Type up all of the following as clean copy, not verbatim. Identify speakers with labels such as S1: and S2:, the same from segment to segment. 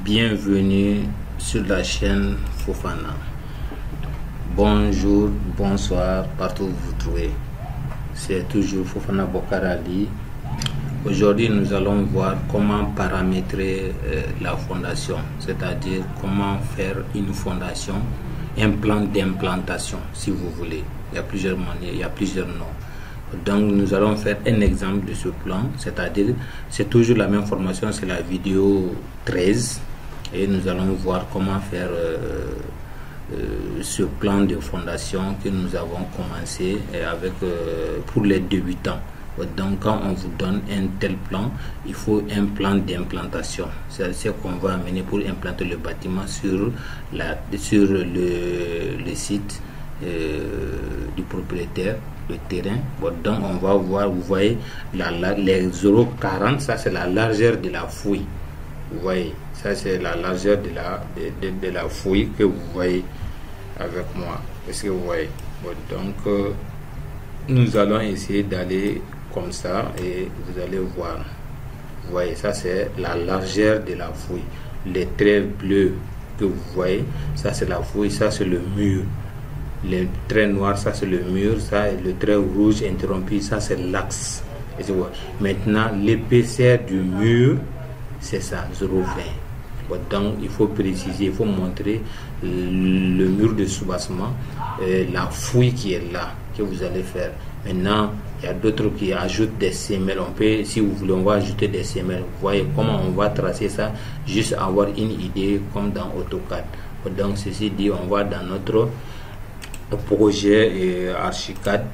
S1: Bienvenue sur la chaîne Fofana. Bonjour, bonsoir, partout où vous vous trouvez. C'est toujours Fofana Bokar Ali. Aujourd'hui, nous allons voir comment paramétrer la fondation, c'est-à-dire comment faire une fondation, un plan d'implantation, si vous voulez. Il y a plusieurs manières, il y a plusieurs noms. Donc nous allons faire un exemple de ce plan, c'est-à-dire c'est toujours la même formation, c'est la vidéo 13 et nous allons voir comment faire ce plan de fondation que nous avons commencé avec pour les débutants. Donc quand on vous donne un tel plan, il faut un plan d'implantation. C'est ce qu'on va amener pour implanter le bâtiment sur le site du propriétaire, le terrain. Donc on va voir, vous voyez les 0,40, ça c'est la largeur de la fouille. Vous voyez, ça c'est la largeur de la fouille que vous voyez avec moi. Est-ce que vous voyez? Donc nous allons essayer d'aller comme ça et vous allez voir. Vous voyez, ça c'est la largeur de la fouille. Les traits bleus que vous voyez, ça c'est la fouille, ça c'est le mur. Le trait noir, ça c'est le mur, ça le trait rouge interrompu, ça c'est l'axe. Maintenant, l'épaisseur du mur, c'est ça, 0,20. Donc, il faut préciser, il faut montrer le mur de soubassement, la fouille qui est là, que vous allez faire. Maintenant, il y a d'autres qui ajoutent des semelles. On peut, si vous voulez, on va ajouter des semelles. Vous voyez comment on va tracer ça, juste avoir une idée comme dans AutoCAD. Donc, ceci dit, on va dans notre projet Archicad.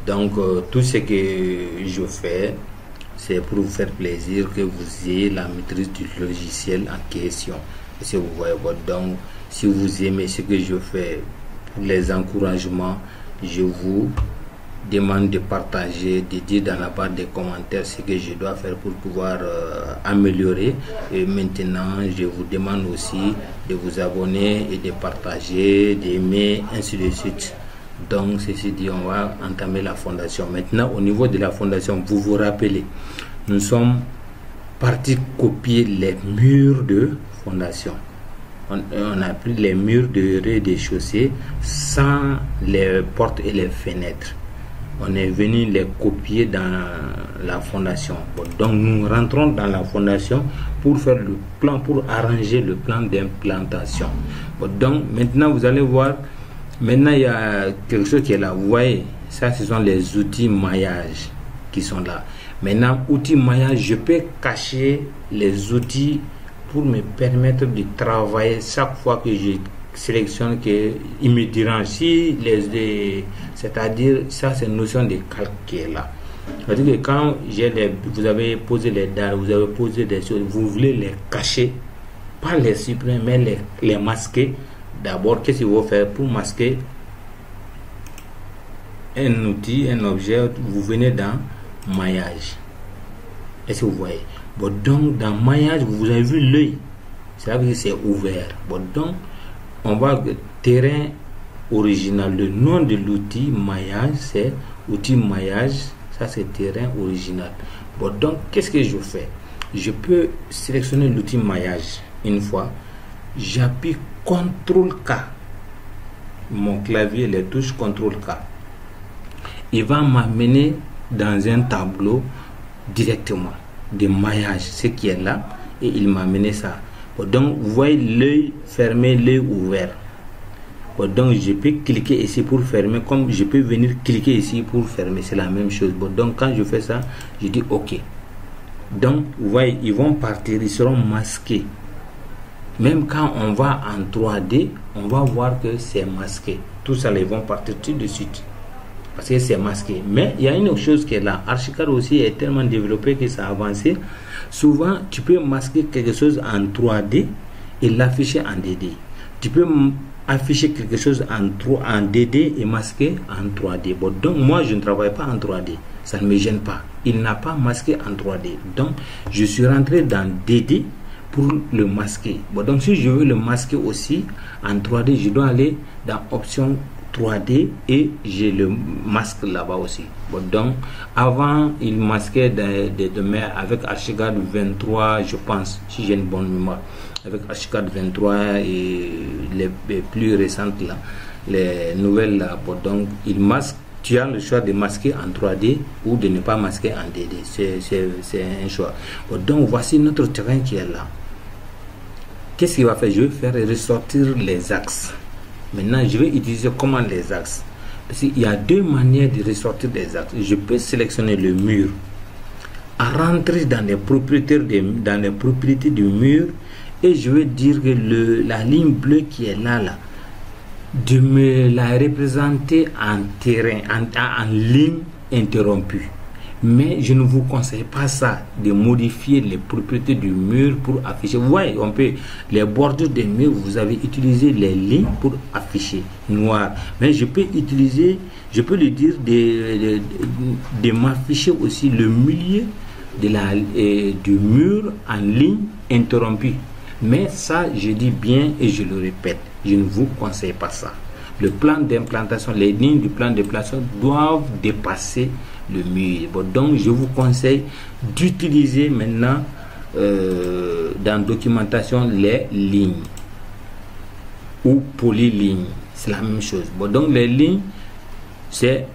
S1: Donc tout ce que je fais, c'est pour vous faire plaisir, que vous ayez la maîtrise du logiciel en question. Si vous voyez, donc si vous aimez ce que je fais, pour les encouragements, je vous demande de partager, de dire dans la barre des commentaires ce que je dois faire pour pouvoir améliorer. Et maintenant, je vous demande aussi de vous abonner et de partager, d'aimer, ainsi de suite. Donc, ceci dit, on va entamer la fondation. Maintenant, au niveau de la fondation, vous vous rappelez, nous sommes partis copier les murs de fondation. On a pris les murs de rez-de-chaussée sans les portes et les fenêtres. On est venu les copier dans la fondation. Donc nous rentrons dans la fondation pour faire le plan, pour arranger le plan d'implantation. Donc maintenant vous allez voir, maintenant il y a quelque chose qui est là. Vous voyez, ça ce sont les outils maillage qui sont là. Maintenant, outils maillage, je peux cacher les outils pour me permettre de travailler chaque fois que je sélectionne, que il me dérange. Si c'est-à-dire ça c'est une notion de calque qui est là. C'est-à-dire que quand vous avez posé les dalles, vous avez posé des choses, vous voulez les cacher, pas les supprimer, mais les masquer. D'abord, qu'est-ce qu'il faut faire pour masquer un outil, un objet? Vous venez dans maillage. Est-ce que vous voyez? Donc dans maillage, vous avez vu l'œil, ça veut dire c'est ouvert. Donc on va terrain original. Le nom de l'outil maillage, c'est outil maillage. Ça c'est terrain original. Donc qu'est-ce que je fais? Je peux sélectionner l'outil maillage une fois. J'appuie CTRL K. Mon clavier, les touches CTRL K. Il va m'amener dans un tableau directement de maillage, ce qui est là, et il m'a amené ça. Donc vous voyez l'œil fermé, l'œil ouvert. Donc je peux cliquer ici pour fermer, comme je peux venir cliquer ici pour fermer, c'est la même chose. Donc quand je fais ça, je dis OK. Donc vous voyez, ils vont partir, ils seront masqués. Même quand on va en 3D, on va voir que c'est masqué. Tout ça, ils vont partir tout de suite, parce que c'est masqué. Mais il y a une autre chose qui est là. Archicad aussi est tellement développé que ça a avancé. Souvent, tu peux masquer quelque chose en 3D et l'afficher en 2D. Tu peux afficher quelque chose en 2D et masquer en 3D. Donc, moi, je ne travaille pas en 3D. Ça ne me gêne pas. Il n'a pas masqué en 3D. Donc, je suis rentré dans 2D pour le masquer. Donc, si je veux le masquer aussi en 3D, je dois aller dans option 3D et j'ai le masque là-bas aussi. Bon, donc avant il masquait de mer avec Archicad 23, je pense, si j'ai une bonne mémoire, avec Archicad 23 et les plus récentes là, les nouvelles là. Bon, donc il masque, tu as le choix de masquer en 3D ou de ne pas masquer en 2D, c'est un choix. Bon, donc voici notre terrain qui est là. Qu'est-ce qu'il va faire? Je vais faire ressortir les axes. Maintenant, je vais utiliser comment les axes. Parce qu'il y a deux manières de ressortir des axes. Je peux sélectionner le mur, à rentrer dans les propriétés du mur, et je vais dire que la ligne bleue qui est là, de me la représenter en terrain, en ligne interrompue. Mais je ne vous conseille pas ça, de modifier les propriétés du mur pour afficher. Vous voyez, on peut, les bordures des murs, vous avez utilisé les lignes pour afficher noir. Mais je peux utiliser, je peux lui dire de m'afficher aussi le milieu du mur en ligne interrompue. Mais ça, je dis bien et je le répète, je ne vous conseille pas ça. Le plan d'implantation, les lignes du plan d'implantation doivent dépasser le mur. Bon, donc je vous conseille d'utiliser maintenant dans documentation les lignes ou polylignes, c'est la même chose. Bon, donc les lignes, c'est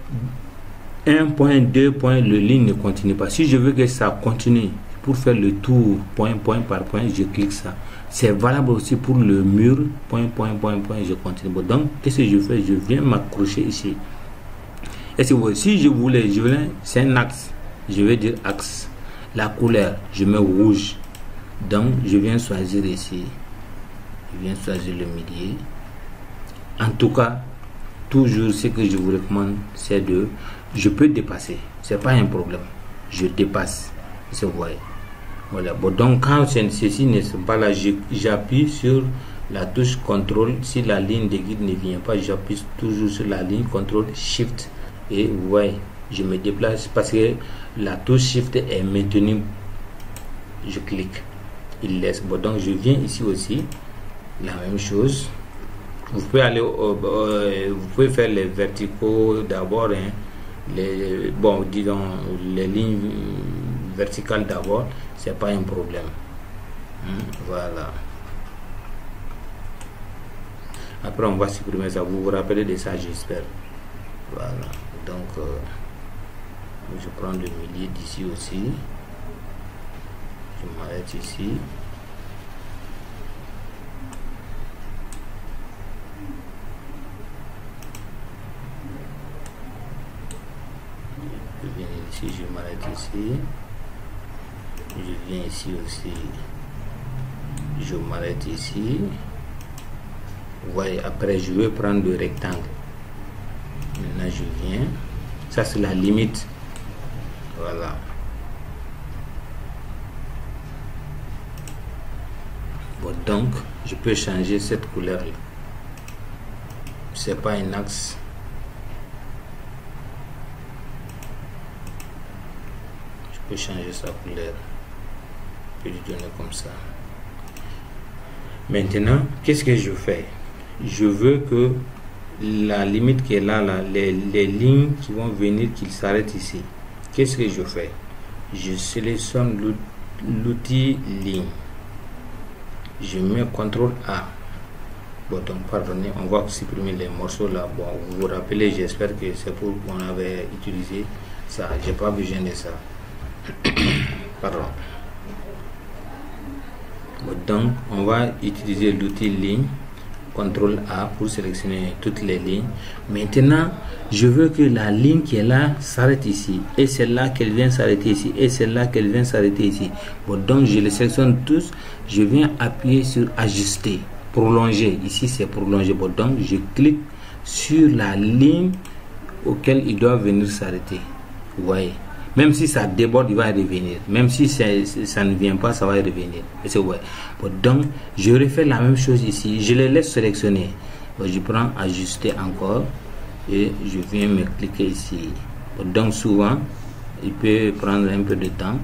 S1: 1 point, 2 points, le ligne ne continue pas. Si je veux que ça continue, pour faire le tour point par point, je clique ça. C'est valable aussi pour le mur, point, je continue. Bon, donc qu'est-ce que je fais? Je viens m'accrocher ici. Et si je voulais, c'est un axe, je vais dire axe. La couleur, je mets rouge. Donc je viens choisir ici, je viens choisir le milieu. En tout cas, toujours ce que je vous recommande, c'est je peux dépasser, c'est pas un problème, je dépasse, vous voyez. Voilà. Bon, donc quand ceci ne sont pas là, j'appuie sur la touche contrôle. Si la ligne de guide ne vient pas, j'appuie toujours sur la ligne contrôle shift. Et vous voyez, je me déplace parce que la touche shift est maintenue. Je clique, il laisse. Bon, donc je viens ici aussi, la même chose. Vous pouvez aller, vous pouvez faire les verticaux d'abord, hein, disons les lignes verticales d'abord, c'est pas un problème. Voilà. Après on va supprimer ça. Vous vous rappelez de ça, j'espère. Voilà. Donc je prends le milieu d'ici aussi, je m'arrête ici, je viens ici, je m'arrête ici, je viens ici aussi, je m'arrête ici. Vous voyez, après je vais prendre le rectangle. Maintenant je viens, ça c'est la limite. Voilà. Bon, donc je peux changer cette couleur là. C'est pas un axe. Je peux changer sa couleur. Je peux lui donner comme ça. Maintenant, qu'est-ce que je fais? Je veux que la limite qui est là, les lignes qui vont venir, qu'ils s'arrêtent ici. Qu'est-ce que je fais? Je sélectionne l'outil ligne. Je mets CTRL A. Bon, donc pardonnez, on va supprimer les morceaux là. Bon, vous vous rappelez, j'espère que c'est pour qu'on avait utilisé ça. J'ai pas besoin de ça. Pardon. Bon, donc on va utiliser l'outil ligne. CTRL A pour sélectionner toutes les lignes. Maintenant, je veux que la ligne qui est là s'arrête ici, et celle-là qu'elle vient s'arrêter ici, et celle-là qu'elle vient s'arrêter ici. Bon, donc je les sélectionne tous. Je viens appuyer sur ajuster, prolonger. Ici c'est prolonger. Bon, donc je clique sur la ligne auquel il doit venir s'arrêter. Vous voyez, même si ça déborde, il va revenir. Même si ça ne vient pas, ça va revenir. Et c'est ouais. Bon, donc je refais la même chose ici. Je les laisse sélectionner. Bon, je prends ajuster encore et je viens me cliquer ici. Bon, donc souvent il peut prendre un peu de temps.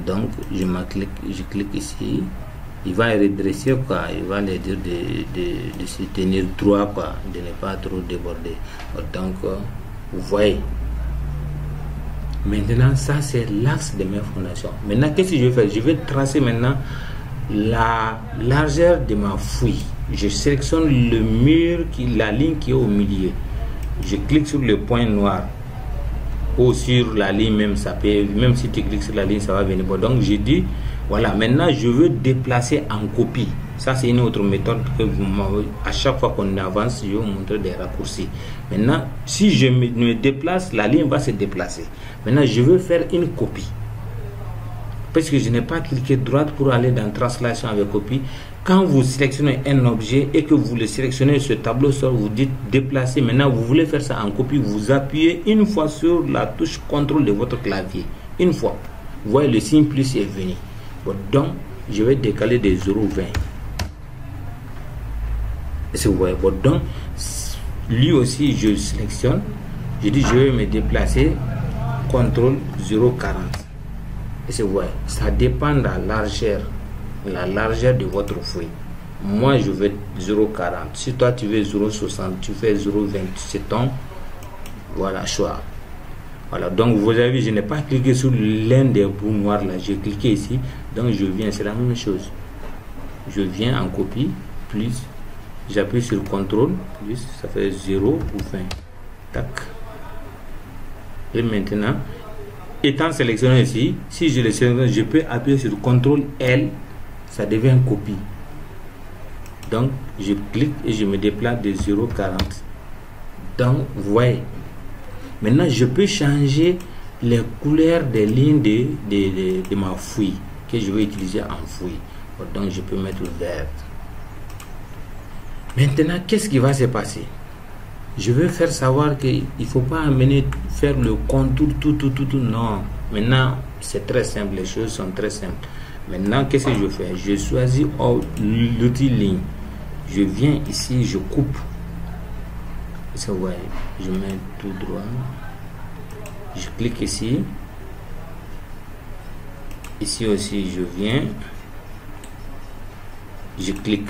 S1: Donc je clique ici. il va redresser quoi, il va les dire de se tenir droit quoi, de ne pas trop déborder. Donc vous voyez. Maintenant ça c'est l'axe de mes fondations. Maintenant qu'est-ce que je vais faire? Je vais tracer maintenant la largeur de ma fouille. Je sélectionne le mur la ligne qui est au milieu. Je clique sur le point noir ou sur la ligne même, ça peut, même si tu cliques sur la ligne ça va venir. Bon, donc je dis voilà, maintenant je veux déplacer en copie. Ça c'est une autre méthode que vous m'avez. À chaque fois qu'on avance, je vais vous montrer des raccourcis. Maintenant si je me déplace, la ligne va se déplacer. Maintenant je veux faire une copie parce que je n'ai pas cliqué droite pour aller dans translation avec copie. Quand vous sélectionnez un objet et que vous le sélectionnez, ce tableau sort, vous dites déplacer. Maintenant vous voulez faire ça en copie, vous appuyez une fois sur la touche CTRL de votre clavier, une fois. Vous voyez le signe plus est venu. Bon, donc je vais décaler de 0,20. Est-ce que vous voyez? Bon, donc lui aussi je sélectionne, je dis je vais me déplacer, CTRL 0,40. Est-ce que vous voyez? Ça dépend de la largeur de votre fouille. Moi je veux 0,40. Si toi tu veux 0,60, tu fais 0,20. C'est ton voilà choix. Voilà, donc vous avez vu, je n'ai pas cliqué sur l'un des bouts noirs là, j'ai cliqué ici, donc je viens, c'est la même chose. Je viens en copie, plus, j'appuie sur CTRL, plus, ça fait 0 ou 20. Tac. Et maintenant, étant sélectionné ici, si je le sélectionne, je peux appuyer sur CTRL L, ça devient copie. Donc, je clique et je me déplace de 0,40. Donc, vous voyez. Maintenant, je peux changer les couleurs des lignes de ma fouille que je vais utiliser en fouille. Donc, je peux mettre vert. Maintenant, qu'est-ce qui va se passer? Je veux faire savoir qu'il ne faut pas faire le contour tout. Non. Maintenant, c'est très simple. Les choses sont très simples. Maintenant, qu'est-ce que je fais? Je choisis l'outil ligne. Je viens ici, je coupe. Ça, ouais, je mets tout droit. Je clique ici. Ici aussi, je viens. Je clique.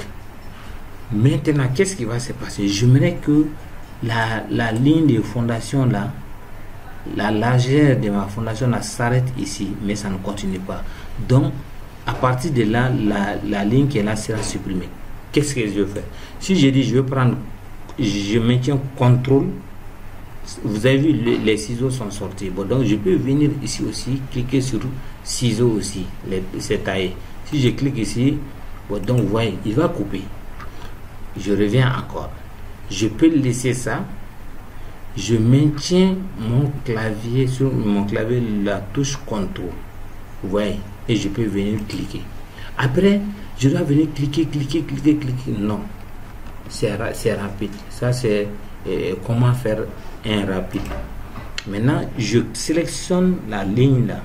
S1: Maintenant, qu'est-ce qui va se passer? J'aimerais que la ligne de fondation là, la largeur de ma fondation là s'arrête ici, mais ça ne continue pas. Donc, à partir de là, la ligne qui est là sera supprimée. Qu'est-ce que je fais? Si je dis, je vais prendre, je maintiens CTRL. Vous avez vu, les ciseaux sont sortis. Bon, donc je peux venir ici aussi, cliquer sur ciseaux aussi, c'est taillé. Si je clique ici, bon, donc vous voyez, il va couper. Je reviens encore. Je peux laisser ça. Je maintiens mon clavier sur mon clavier, la touche CTRL. Vous voyez, et je peux venir cliquer. Après, je dois venir cliquer. Non, c'est rapide. Ça, c'est comment faire un rapide. Maintenant, je sélectionne la ligne là.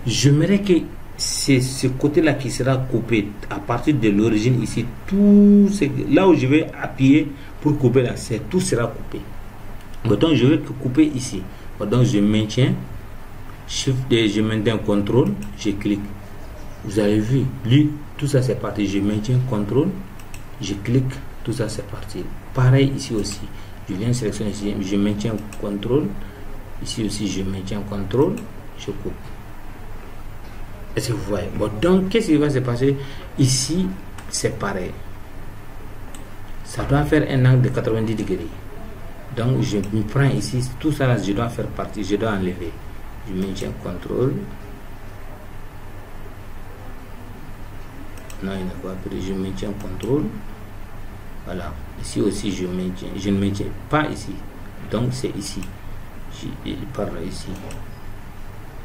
S1: J'aimerais que c'est ce côté-là qui sera coupé à partir de l'origine ici. Tout là où je vais appuyer pour couper là, tout sera coupé. Donc, je vais couper ici. Donc, je maintiens. Shift et je maintiens CTRL, je clique. Vous avez vu, lui, tout ça c'est parti. Je maintiens CTRL, je clique, tout ça c'est parti. Pareil ici aussi. Je viens sélectionner ici, je maintiens CTRL. Ici aussi, je maintiens CTRL, je coupe. Est-ce que vous voyez? Bon, donc, qu'est-ce qui va se passer? Ici, c'est pareil. Ça doit faire un angle de 90 degrés. Donc, je me prends ici, tout ça là, je dois faire partie, je dois enlever. Je maintiens CTRL. Non, il n'a pas pris. Je maintiens CTRL. Voilà. Ici aussi, je maintiens. Je ne maintiens pas ici. Donc, c'est ici. Il part ici.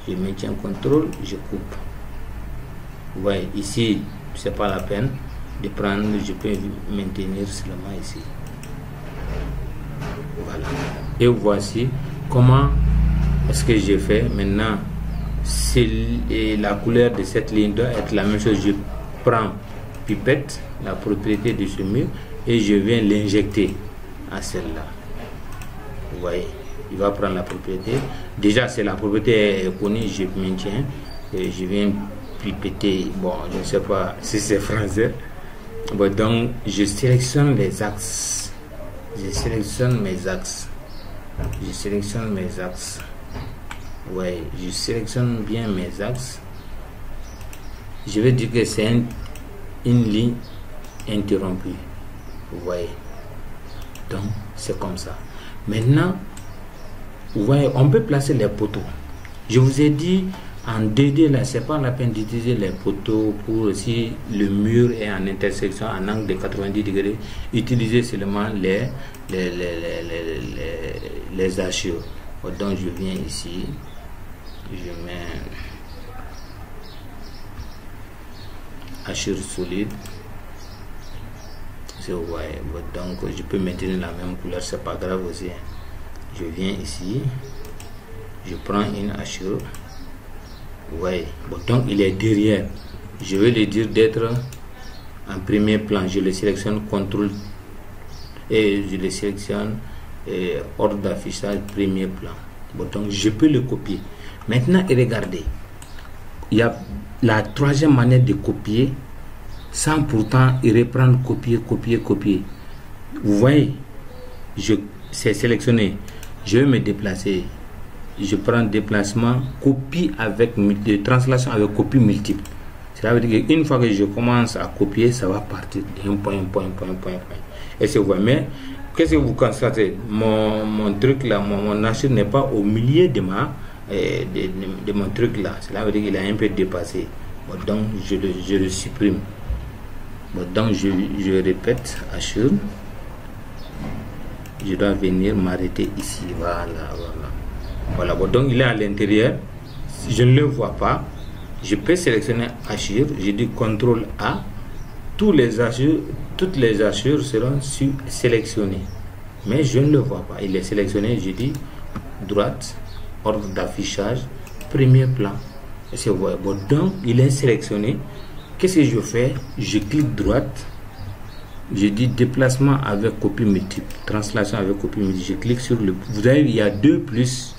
S1: Je maintiens CTRL. Je coupe. Vous voyez, ici, c'est pas la peine de prendre. Je peux maintenir seulement ici. Voilà. Et voici comment est-ce que j'ai fait. Maintenant, la couleur de cette ligne doit être la même chose. Je prends pipette, la propriété de ce mur, et je viens l'injecter à celle-là. Vous voyez, il va prendre la propriété. Déjà, c'est la propriété connue, je maintiens. Et je viens pipeter. Bon, je ne sais pas si c'est français. Bon, donc, je sélectionne les axes. Je sélectionne mes axes. Je sélectionne mes axes. Ouais, je sélectionne bien mes axes. Je vais dire que c'est une ligne interrompue. Vous voyez. Donc, c'est comme ça. Maintenant, vous voyez, on peut placer les poteaux. Je vous ai dit, en 2D, là, c'est pas la peine d'utiliser les poteaux pour si le mur est en intersection, en angle de 90 degrés, utiliser seulement les hachures. Donc, je viens ici, je mets hachure solide. Vous voyez, donc je peux maintenir la même couleur, c'est pas grave aussi. Je viens ici, je prends une hachure. Vous voyez, donc il est derrière. Je vais lui dire d'être en premier plan. Je le sélectionne contrôle et je le sélectionne ordre d'affichage premier plan. Donc je peux le copier. Maintenant, regardez, il y a la troisième manière de copier sans pourtant reprendre, copier. Vous voyez, c'est sélectionné. Je vais me déplacer. Je prends déplacement, copie avec translation avec copie multiple. Cela veut dire qu'une fois que je commence à copier, ça va partir d'un point. Et c'est vrai. Mais qu'est-ce que vous constatez? Mon truc là, mon hachure n'est pas au milieu de mon truc là. Cela veut dire qu'il a un peu dépassé. Donc je le supprime. Donc je répète, hachure. Je dois venir m'arrêter ici. Voilà, donc il est à l'intérieur. Je ne le vois pas. Je peux sélectionner hachure. Je dis CTRL A. Toutes les hachures seront sélectionnées. Mais je ne le vois pas. Il est sélectionné. Je dis droite, ordre d'affichage, premier plan. C'est vrai. Donc il est sélectionné. Qu'est-ce que je fais? Je clique droite. Je dis déplacement avec copie multiple, translation avec copie multiple. Je clique sur le. Vous avez, il y a deux plus.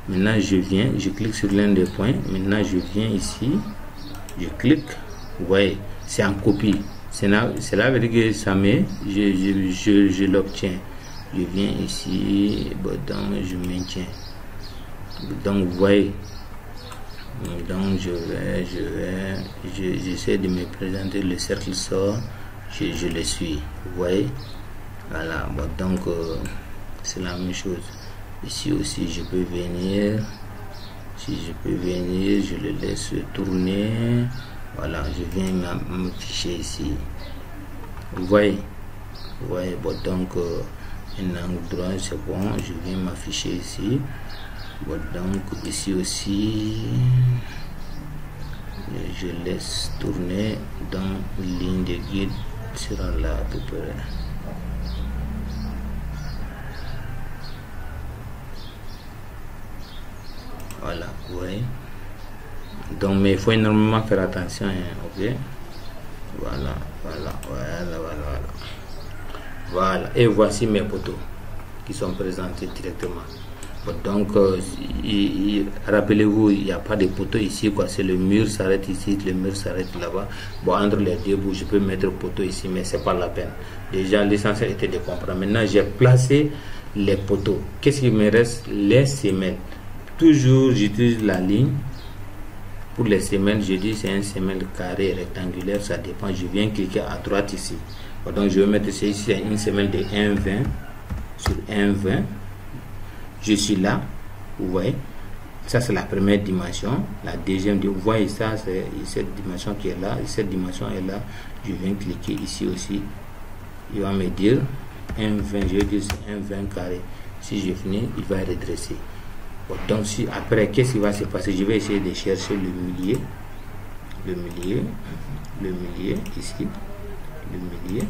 S1: Maintenant, je clique sur l'un des points. Maintenant, je viens ici. Je clique. Vous voyez, c'est en copie. Cela veut dire que ça met. Je l'obtiens. Je viens ici. Donc, je maintiens. Donc, vous voyez. Donc, j'essaie de me présenter. Le cercle sort. Je le suis, vous voyez. Voilà, donc c'est la même chose. Ici aussi, je peux venir. Si je peux venir, je le laisse tourner. Voilà, je viens m'afficher ici. Vous voyez. Donc un angle droit, c'est bon. Je viens m'afficher ici. Donc ici aussi. Je laisse tourner dans ligne de guide sera là à peu près. Voilà, vous voyez. Donc mais il faut énormément faire attention, hein, ok. Voilà, et voici mes poteaux qui sont présentés directement. Donc rappelez-vous, il n'y a pas de poteau ici, quoi. C'est le mur s'arrête ici, le mur s'arrête là-bas. Bon, entre les deux bouts, je peux mettre le poteau ici, mais c'est pas la peine. Déjà, l'essentiel était de comprendre. Maintenant, j'ai placé les poteaux. Qu'est-ce qui me reste? Les semelles. Toujours, j'utilise la ligne. Pour les semelles, je dis c'est un semelle carré, rectangulaire, ça dépend. Je viens cliquer à droite ici. Donc, je vais mettre ici une semelle de 1,20 sur 1,20. Je suis là, vous voyez, ça c'est la première dimension. La deuxième, vous voyez ça, c'est cette dimension qui est là, et cette dimension est là. Je viens cliquer ici aussi, il va me dire 1,20, je vais dire 1,20 carré. Si je finis, il va redresser. Bon, donc si après, qu'est-ce qui va se passer? Je vais essayer de chercher le milieu ici, le milieu.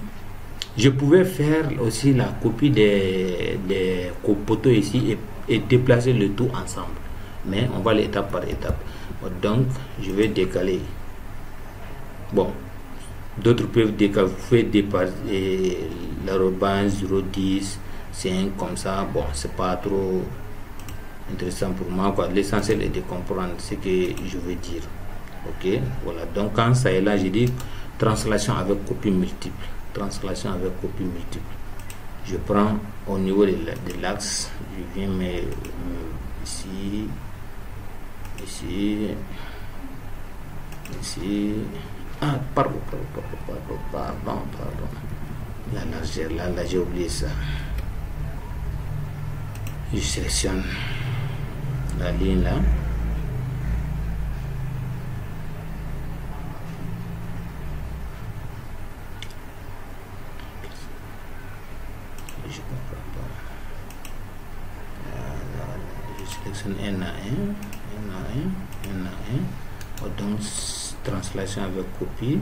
S1: Je pouvais faire aussi la copie des poteaux ici et déplacer le tout ensemble. Mais on va aller étape par étape. Donc, je vais décaler. Bon, d'autres peuvent décaler. Vous pouvez dépasser l'arrobas 0,10, 5 comme ça. Bon, c'est pas trop intéressant pour moi, quoi. L'essentiel est de comprendre ce que je veux dire. Ok, voilà. Donc quand ça est là, j'ai dit translation avec copie multiple. Translation avec copie multiple. Je prends au niveau de l'axe, je viens ici, ici, ici. Ah, pardon. La largeur, là j'ai oublié ça. Je sélectionne la ligne là. Je comprends pas. Je sélectionne un à un. Donc translation avec copie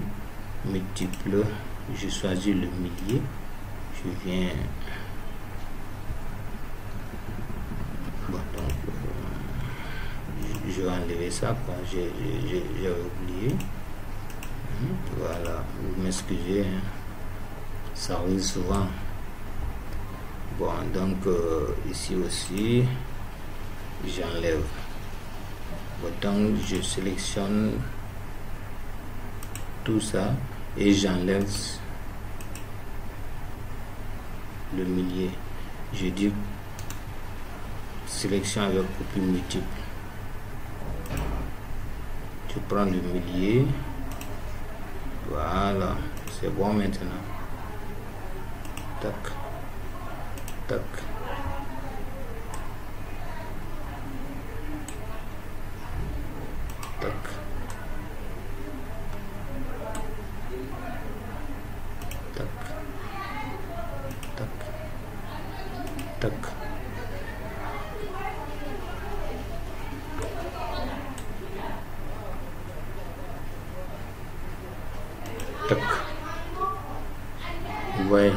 S1: multiple. Je choisis le millier. Je viens. Bon, donc je vais enlever ça quand j'ai oublié. Voilà, vous m'excusez, hein. Ça arrive souvent. Bon, donc ici aussi j'enlève. Bon, donc je sélectionne tout ça et j'enlève le millier. Je dis sélection avec copie multiple. Je prends le millier. Voilà, c'est bon maintenant. Tac, tac. Tac. Tac. Tac. Tac. Tac. Vous voyez.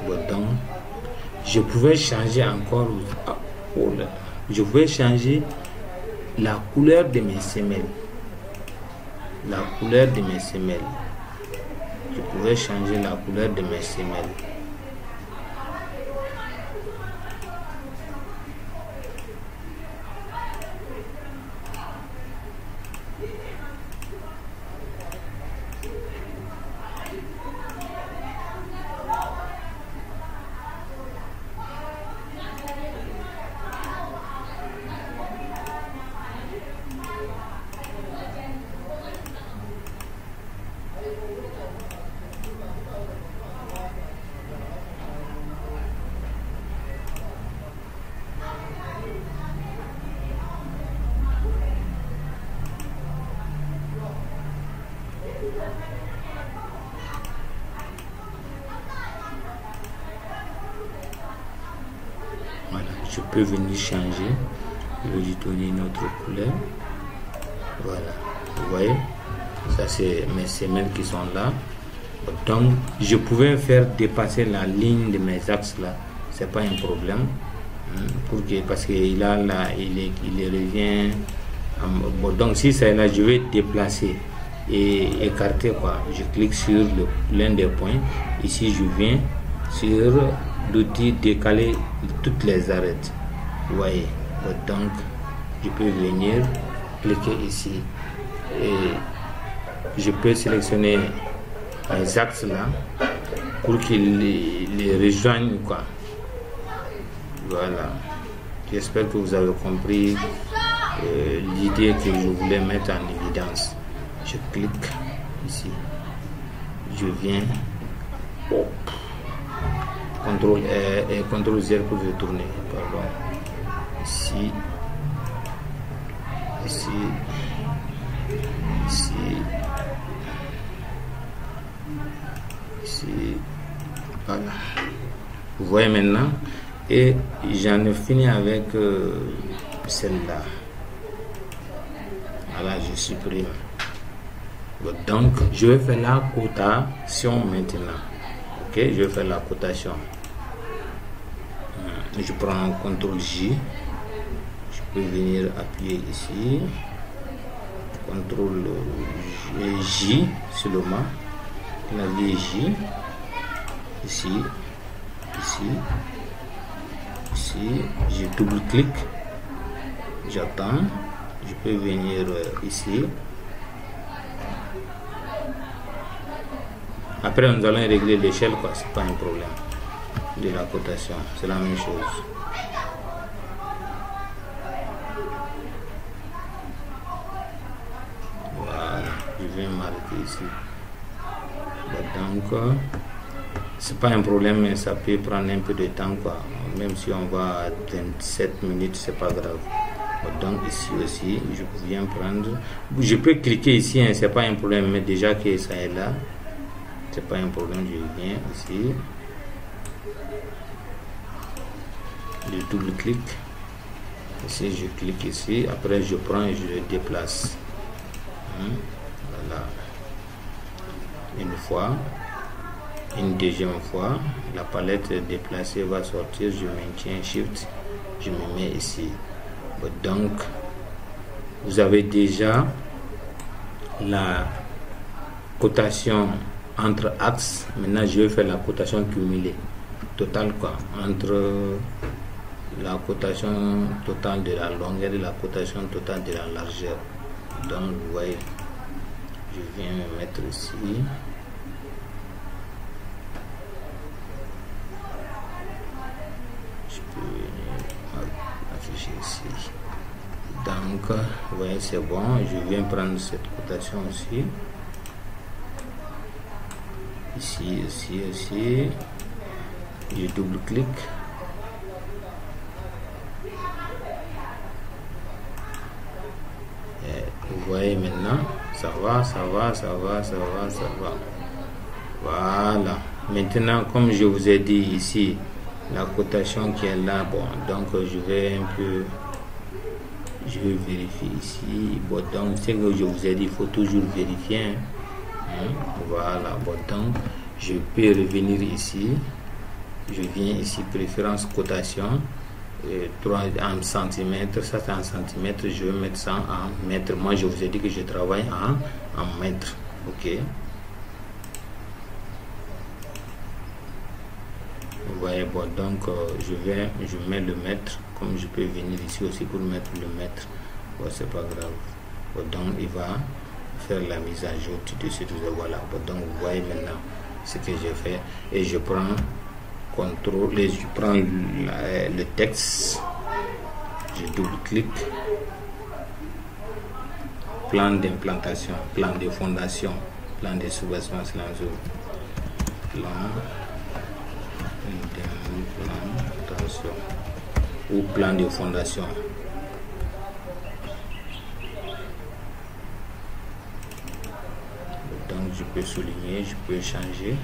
S1: Bon, donc, je pouvais changer encore. Oh là, je pouvais changer la couleur de mes semelles. La couleur de mes semelles. Je pouvais changer la couleur de mes semelles. Voilà, je peux venir changer. Je vais lui donner une autre couleur. Voilà, vous voyez, ça c'est mes semelles qui sont là. Donc je pouvais faire dépasser la ligne de mes axes là, c'est pas un problème, parce qu'il a là, il revient. Bon, donc si c'est là, je vais déplacer et écarter quoi. Je clique sur l'un des points. Ici je viens sur l'outil décaler toutes les arêtes. Vous voyez, donc je peux venir cliquer ici et je peux sélectionner les axes là pour qu'ils les rejoignent quoi. Voilà, j'espère que vous avez compris l'idée que je voulais mettre en évidence. Je clique ici, je viens, CTRL et CTRL Z pour retourner, pardon, ici, ici, ici, ici, voilà. Vous voyez maintenant, et j'en ai fini avec celle-là. Voilà, je supprime. Donc, je vais faire la cotation maintenant. Ok, je vais faire la cotation. Je prends CTRL J. Je peux venir appuyer ici. CTRL J seulement. Clavier J. Ici. Ici. Ici. Je double-clique. J'attends. je peux venir ici. Après, nous allons régler l'échelle, quoi. C'est pas un problème de la cotation. C'est la même chose. Voilà, je vais marquer ici. Donc, c'est pas un problème, mais ça peut prendre un peu de temps, quoi. Même si on va à 27 minutes, c'est pas grave. Donc ici aussi, je viens prendre. Je peux cliquer ici, hein, c'est pas un problème, mais déjà que ça est là, c'est pas un problème. Je viens ici, je double-clique. Ici, je clique ici. Après, je prends et je le déplace. Voilà. Une fois. Une deuxième fois, la palette déplacée va sortir, je maintiens Shift, je me mets ici. Donc, vous avez déjà la cotation entre axes. Maintenant, je vais faire la cotation cumulée, totale, quoi, entre la cotation totale de la longueur et la cotation totale de la largeur. Donc, vous voyez, je viens me mettre ici. Ici. Donc, vous voyez, c'est bon. Je viens prendre cette cotation aussi. Ici. Je double-clique. Vous voyez maintenant, ça va. Voilà. Maintenant, comme je vous ai dit ici, la cotation qui est là, bon, donc je vais vérifier ici. Bon, donc c'est que je vous ai dit, il faut toujours vérifier. Voilà, bon, donc je peux revenir ici. Je viens ici, préférence cotation, 3 en centimètres, ça c'est en centimètres. Je vais mettre ça en mètres. Moi, je vous ai dit que je travaille en mètres. Ok. Vous voyez, bon, donc je mets le mètre, comme je peux venir ici aussi pour mettre le mètre. Bon, c'est pas grave. Bon, donc il va faire la mise à jour tout de suite. Voilà. Bon, donc vous voyez maintenant ce que j'ai fait et je prends contrôle et je prends le texte, je double-clique, plan d'implantation, plan de fondation, plan de soubassement, plan d'implantation ou plan de fondation. Donc je peux souligner, je peux changer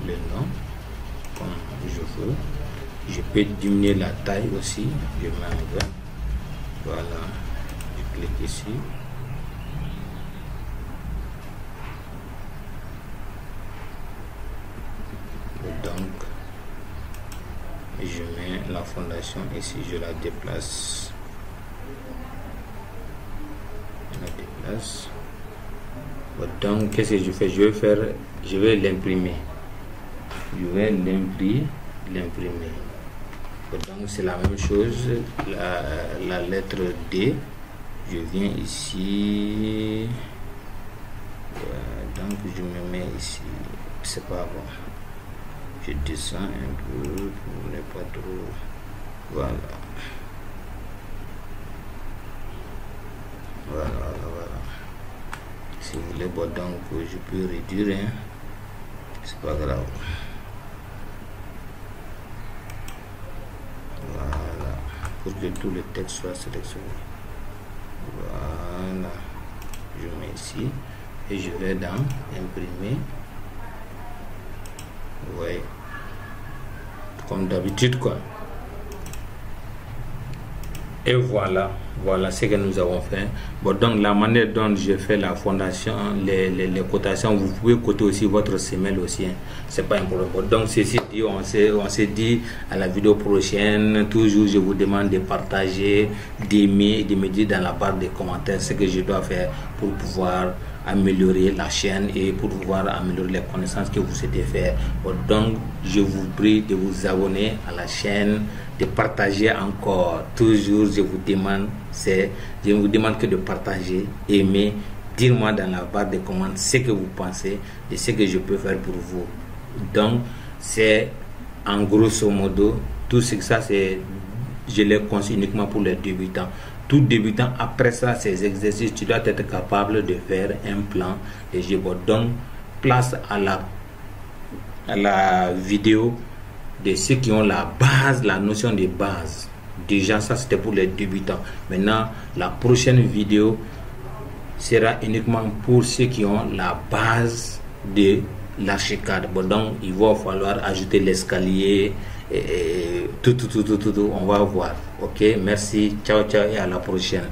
S1: le nom comme je veux. Je peux diminuer la taille aussi. Je mets en 20. Voilà. Je clique ici. Donc je mets la fondation ici, je la déplace. Donc qu'est-ce que je fais? Je vais l'imprimer. Donc c'est la même chose. La lettre D, je viens ici. Donc je me mets ici. C'est pas bon. Je descends un peu pour ne pas trop. Voilà. Si vous voulez, bon, donc je peux réduire, hein. C'est pas grave. Voilà, pour que tout le texte soit sélectionné. Voilà, je mets ici et je vais dans imprimer. Vous voyez, comme d'habitude, quoi. Et voilà ce que nous avons fait. Bon, donc la manière dont j'ai fait la fondation, les cotations, vous pouvez coter aussi votre semelle aussi, hein. C'est pas un problème. Bon, donc ceci dit, on s'est dit à la vidéo prochaine. Toujours je vous demande de partager, d'aimer et de me dire dans la barre des commentaires ce que je dois faire pour pouvoir améliorer la chaîne et pour pouvoir améliorer les connaissances que vous souhaitez faire. Bon, donc je vous prie de vous abonner à la chaîne, de partager encore. Toujours je vous demande Je ne vous demande que de partager, aimer, dire-moi dans la barre des commentaires ce que vous pensez et ce que je peux faire pour vous. Donc, c'est en grosso modo, tout ce que ça, je les conseille uniquement pour les débutants. Tout débutant, après ça, ces exercices, tu dois être capable de faire un plan. Et je vous donne place à la vidéo de ceux qui ont la base, la notion de base. Déjà, ça c'était pour les débutants. Maintenant, la prochaine vidéo sera uniquement pour ceux qui ont la base de l'archicade. Bon, donc, il va falloir ajouter l'escalier et tout. On va voir. Ok, merci. Ciao, ciao et à la prochaine.